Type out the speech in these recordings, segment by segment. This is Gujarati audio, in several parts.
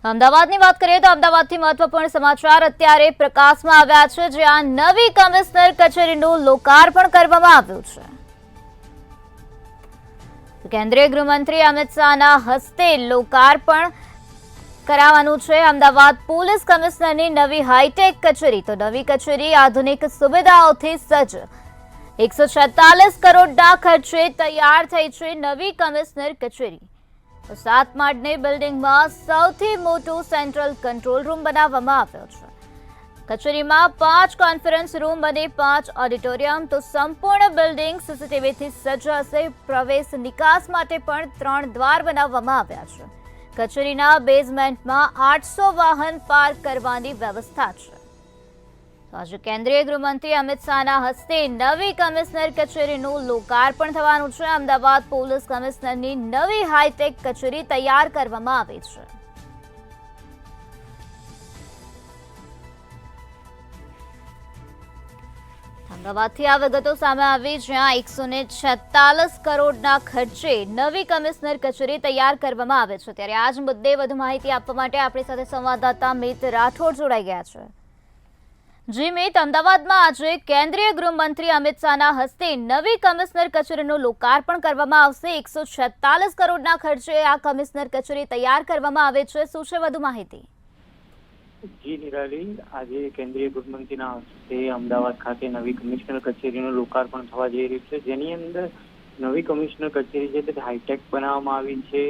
અમદાવાદની વાત કરીએ તો અમદાવાદથી મહત્વપૂર્ણ સમાચાર અત્યારે પ્રકાશમાં આવ્યા છે, જ્યાં નવી કમિશનર કચેરીનું લોકાર્પણ કરવામાં આવ્યું છે। કેન્દ્રીય ગૃહમંત્રી અમિત શાહના હસ્તે લોકાર્પણ કરાવવાનું છે। અમદાવાદ પોલીસ કમિશનરની નવી હાઈટેક કચેરી। તો નવી કચેરી આધુનિક સુવિધાઓથી સજ્જ 146 કરોડના ખર્ચે તૈયાર થઈ છે। નવી કમિશનર કચેરી 7 માળની બિલ્ડિંગમાં સૌથી મોટું સેન્ટ્રલ કંટ્રોલ રૂમ બનાવવામાં આવ્યો છે। કચેરીમાં 5 કોન્ફરન્સ રૂમ અને 5 ઓડિટોરિયમ। તો સંપૂર્ણ બિલ્ડિંગ સીસીટીવીથી સજ્જ હશે। પ્રવેશ નિકાસ માટે પણ 3 દ્વાર બનાવવામાં આવ્યા છે। કચેરીના બેઝમેન્ટમાં 800 વાહન પાર્ક કરવાની વ્યવસ્થા છે। આજે કેન્દ્રીય ગૃહમંત્રી અમિત શાહના હસ્તે નવી કમિશનર કચેરીનું લોકાર્પણ થવાનું છે। અમદાવાદ પોલીસ કમિશનરની નવી હાઈટેક કચેરી તૈયાર કરવામાં આવી છે। અમદાવાદથી આ વિગતો સામે આવી, જ્યાં 146 કરોડના ખર્ચે નવી કમિશનર કચેરી તૈયાર કરવામાં આવે છે। ત્યારે આ જ મુદ્દે વધુ માહિતી આપવા માટે આપણી સાથે સંવાદદાતા મિત રાઠોડ જોડાઈ ગયા છે। જી મિત, અમદાવાદમાં આજે કેન્દ્રીય ગૃહમંત્રી અમિત શાહના હસ્તે નવી કમિશનર કચેરીનું લોકાર્પણ કરવામાં આવશે। 146 કરોડના ખર્ચે આ કમિશનર કચેરી તૈયાર કરવામાં આવે છે। શું છે વધુ માહિતી? જી નિરાલી, આજે કેન્દ્રીય ગૃહમંત્રીના હસ્તે અમદાવાદ ખાતે નવી કમિશનર કચેરીનું લોકાર્પણ થવા જઈ રહ્યું છે, જેની અંદર નવી કમિશનર કચેરી છે તે હાઈટેક બનાવવામાં આવી છે।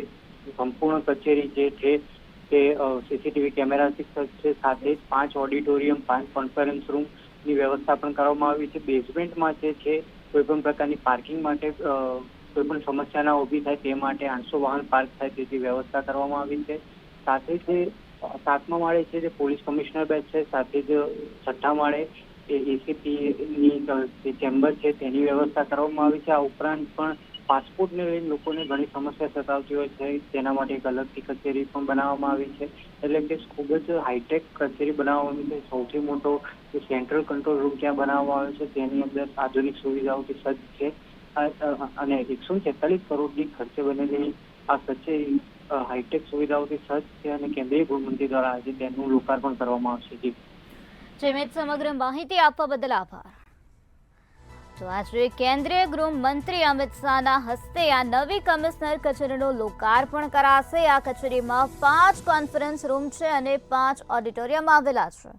સંપૂર્ણ કચેરી જે છે તે સીસીટીવી કેમેરાથી સજ્જ છે। સાથે જ 5 ઓડિટોરિયમ, 5 કોન્ફરન્સ રૂમની વ્યવસ્થા પણ કરવામાં આવી છે। બેઝમેન્ટમાં જે છે કોઈ પણ પ્રકારની પાર્કિંગ માટે કોઈ પણ સમસ્યા ના ઊભી થાય તે માટે 800 વાહન પાર્ક થાય તેવી વ્યવસ્થા કરવામાં આવી છે। સાથે જ 7મા માળે છે જે પોલીસ કમિશનર બેચ છે, સાથે જ 6ઠ્ઠા માળે એસીપીની ચેમ્બર છે તેની વ્યવસ્થા કરવામાં આવી છે। આ ઉપરાંત પણ પાસપોર્ટને લઈને લોકોને ઘણી સમસ્યા સતાવતી હોય છે, તેના માટે એક અલગથી કચેરી પણ બનાવવામાં આવી છે। એટલે કે ખૂબ જ હાઈટેક કચેરી બનાવવામાં આવી છે। સૌથી મોટો સેન્ટ્રલ કંટ્રોલ રૂમ ત્યાં બનાવવામાં આવ્યો છે, તેની અંદર આધુનિક સુવિધાઓથી સજ્જ છે અને 146 કરોડની ખર્ચે બનેલી આ કચેરી હાઈટેક સુવિધાઓથી સજ્જ છે અને કેન્દ્રીય ગૃહમંત્રી દ્વારા આજે તેનું લોકાર્પણ કરવામાં આવશે। મિત, સમગ્ર માહિતી આપવા બદલ આભાર। તો આજે કેન્દ્રીય ગૃહમંત્રી અમિત શાહના હસ્તે આ નવી કમિશનર કચેરીનું લોકાર્પણ કરાશે। આ કચેરીમાં 5 કોન્ફરન્સ રૂમ છે અને 5 ઓડિટોરિયમ આવેલા છે।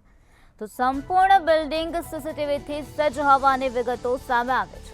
તો સંપૂર્ણ બિલ્ડિંગ સીસીટીવીથી સજ્જ હોવાની વિગતો સામે આવે છે।